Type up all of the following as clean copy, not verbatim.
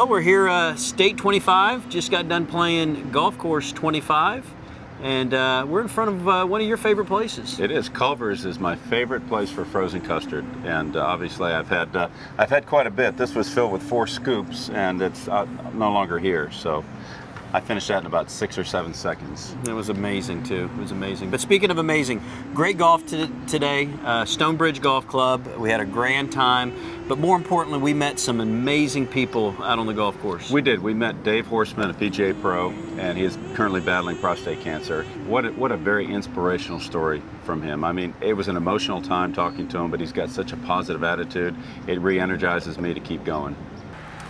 Well, we're here, State 25. Just got done playing Golf Course 25, and we're in front of one of your favorite places. It is. Culver's is my favorite place for frozen custard, and obviously I've had quite a bit. This was filled with 4 scoops, and it's no longer here. So I finished that in about 6 or 7 seconds. It was amazing too. It was amazing. But speaking of amazing, great golf today. Stonebridge Golf Club. We had a grand time. But more importantly, we met some amazing people out on the golf course. We did. We met Dave Horstman, a PGA pro, and he is currently battling prostate cancer. What a very inspirational story from him. I mean, it was an emotional time talking to him, but he's got such a positive attitude. It re-energizes me to keep going.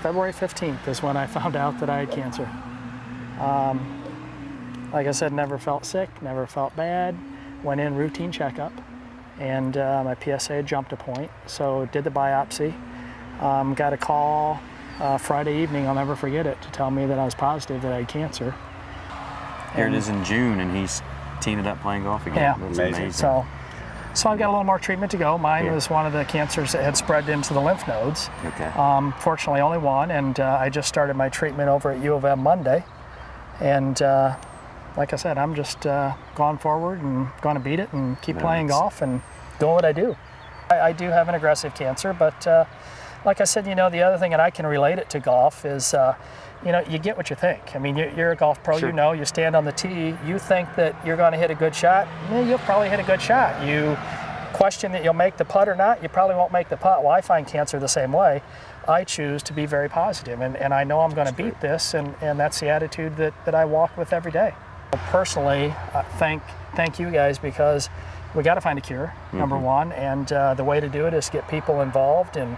February 15th is when I found out that I had cancer. Like I said, never felt sick, never felt bad. Went in routine checkup, and my PSA had jumped a point, so did the biopsy. Got a call Friday evening, I'll never forget it, to tell me that I was positive that I had cancer. Here it is in June, and he's teeing it up playing golf again. Yeah, that's amazing. So I've got a little more treatment to go. Mine was one of the cancers that had spread into the lymph nodes. Okay. Fortunately, only one, and I just started my treatment over at U of M Monday. And like I said, I'm just going forward and going to beat it and keep playing golf and doing what I do. I do have an aggressive cancer, but like I said, the other thing that I can relate it to golf is, you get what you think. I mean, you're a golf pro, Sure. You stand on the tee, you think that you're going to hit a good shot, you'll probably hit a good shot. You question that you'll make the putt or not, you probably won't make the putt. Well, I find cancer the same way. I choose to be very positive, and I know I'm going to beat this, and that's the attitude that I walk with every day. Personally, thank you guys, because we got to find a cure, number one, and the way to do it is get people involved and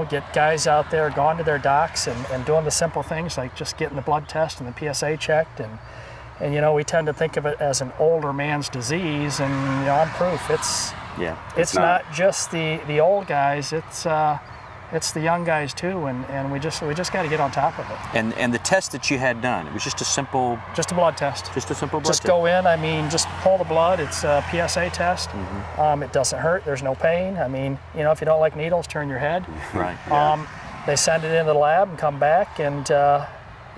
get guys out there going to their docs and doing the simple things like just getting the blood test and the PSA checked, and we tend to think of it as an older man's disease, and I'm proof it's not just the old guys, it's the young guys too, and we just got to get on top of it. And the test that you had done, it was just a blood test. Just a simple blood just test. Go in, just pull the blood. It's a PSA test. It doesn't hurt. There's no pain. I mean, if you don't like needles, turn your head. Right. They send it into the lab and come back, and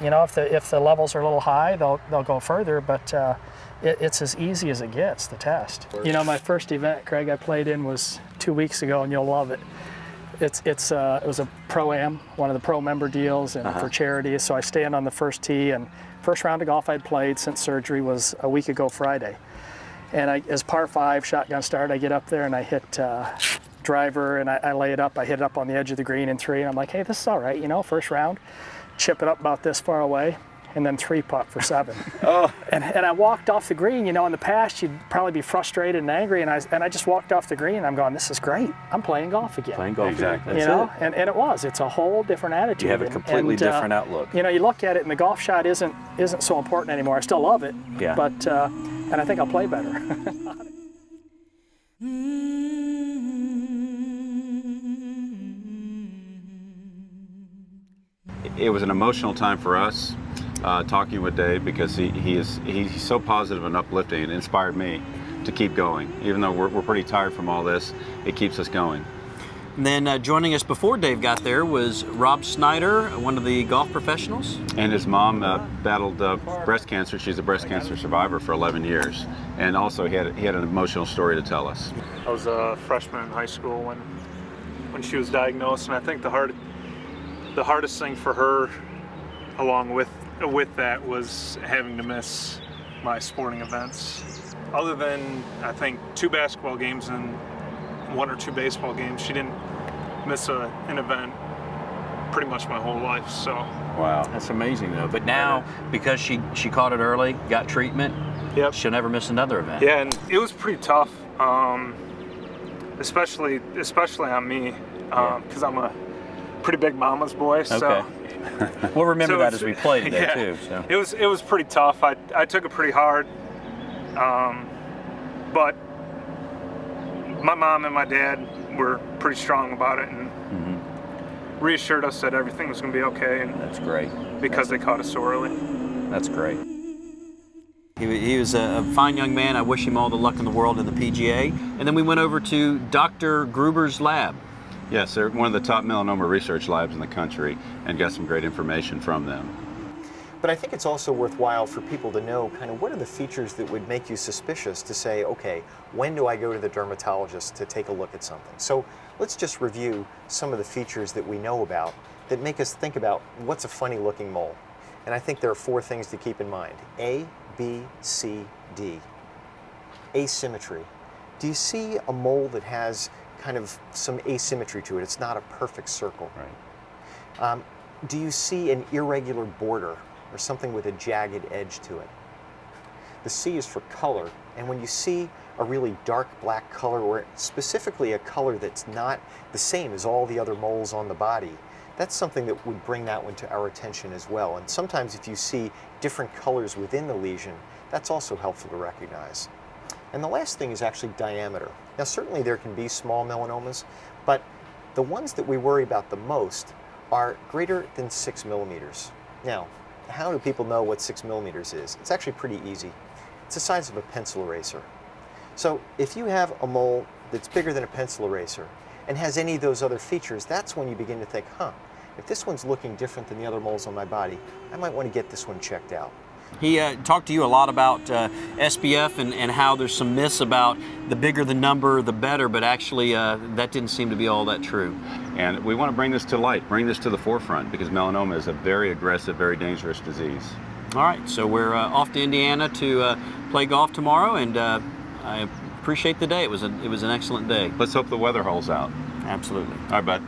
if the levels are a little high, they'll go further. But it's as easy as it gets, the test. My first event, Craig, I played in was 2 weeks ago, and you'll love it. It was a pro-am, one of the pro member deals, and for charity. So I stand on the first tee, and first round of golf I'd played since surgery was a week ago Friday. And as par 5 shotgun start, I get up there and I hit driver, and I lay it up. I hit it up on the edge of the green in 3, and I'm like, hey, this is all right, first round. Chip it up about this far away, and then 3-putt for 7. And I walked off the green. In the past you'd probably be frustrated and angry, and I just walked off the green, and I'm going, this is great. I'm playing golf again. Playing golf. Exactly. And it's a whole different attitude. You have a completely different outlook. You look at it, and the golf shot isn't so important anymore. I still love it. Yeah. But and I think I'll play better. It was an emotional time for us, talking with Dave, because he's so positive and uplifting. It inspired me to keep going. Even though we're pretty tired from all this, it keeps us going. And then joining us before Dave got there was Rob Snyder, one of the golf professionals. And his mom battled breast cancer. She's a breast cancer survivor for 11 years. And also he had an emotional story to tell us. I was a freshman in high school when she was diagnosed, and I think the hardest thing for her, along with that, was having to miss my sporting events. Other than, I think, 2 basketball games and 1 or 2 baseball games, she didn't miss an event pretty much my whole life. So wow, that's amazing though. But now, because she caught it early, got treatment, she'll never miss another event. Yeah, and it was pretty tough, especially on me, because I'm a pretty big mama's boy. So okay. We'll remember that as we play today too. So it was pretty tough. I took it pretty hard, but my mom and my dad were pretty strong about it, and reassured us that everything was going to be okay. And that's great. Because they caught us so early. That's great. He was a fine young man. I wish him all the luck in the world in the PGA. And then we went over to Dr. Gruber's lab. Yes, they're one of the top melanoma research labs in the country and got some great information from them. But I think it's also worthwhile for people to know kind of what are the features that would make you suspicious to say, okay, when do I go to the dermatologist to take a look at something? So let's just review some of the features that we know about that make us think about what's a funny looking mole. And I think there are 4 things to keep in mind. A, B, C, D. Asymmetry. Do you see a mole that has kind of some asymmetry to it? It's not a perfect circle. Right. Do you see an irregular border or something with a jagged edge to it? The C is for color, and when you see a really dark black color, or specifically a color that's not the same as all the other moles on the body, that's something that would bring that one to our attention as well. And sometimes if you see different colors within the lesion, that's also helpful to recognize. And the last thing is actually diameter. Now certainly there can be small melanomas, but the ones that we worry about the most are greater than 6 millimeters. Now, how do people know what 6 millimeters is? It's actually pretty easy. It's the size of a pencil eraser. So if you have a mole that's bigger than a pencil eraser and has any of those other features, that's when you begin to think, if this one's looking different than the other moles on my body, I might want to get this one checked out. He talked to you a lot about SPF and how there's some myths about the bigger the number, the better, but actually that didn't seem to be all that true. And we want to bring this to light, bring this to the forefront, because melanoma is a very aggressive, very dangerous disease. All right, so we're off to Indiana to play golf tomorrow, and I appreciate the day. It was an excellent day. Let's hope the weather holds out. Absolutely. All right, bud.